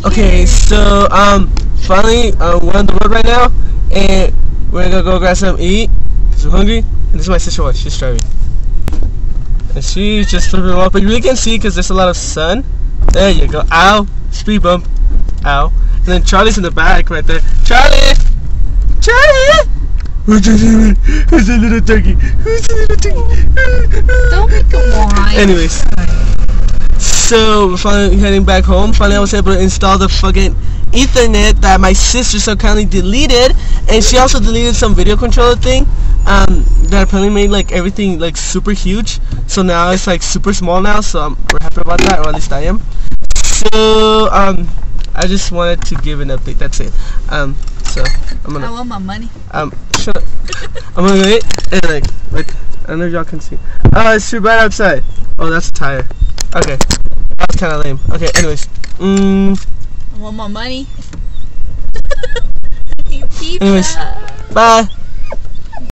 Okay, so finally we're on the road right now, and we're gonna go grab something to eat because we're hungry. And this is my sister. Watch, she's driving, and she's just flipping off. But you really can't see because there's a lot of sun. There you go. Ow! Speed bump. Ow! And then Charlie's in the back right there. Charlie! Charlie! Who's a little turkey? Who's a little turkey? Don't make a whine. Anyways. So we're finally heading back home. Finally I was able to install the fucking Ethernet that my sister so kindly deleted, and she also deleted some video controller thing that apparently made like everything like super huge. So now it's like super small now, so we're happy about that, or at least I am. So I just wanted to give an update. That's it. So I'm gonna. I want my money. Shut up. I'm gonna go eat and like I don't know if y'all can see. It's right outside. Oh, that's a tire. Okay. That's kind of lame. Okay, anyways. I want my money. Anyways, bye.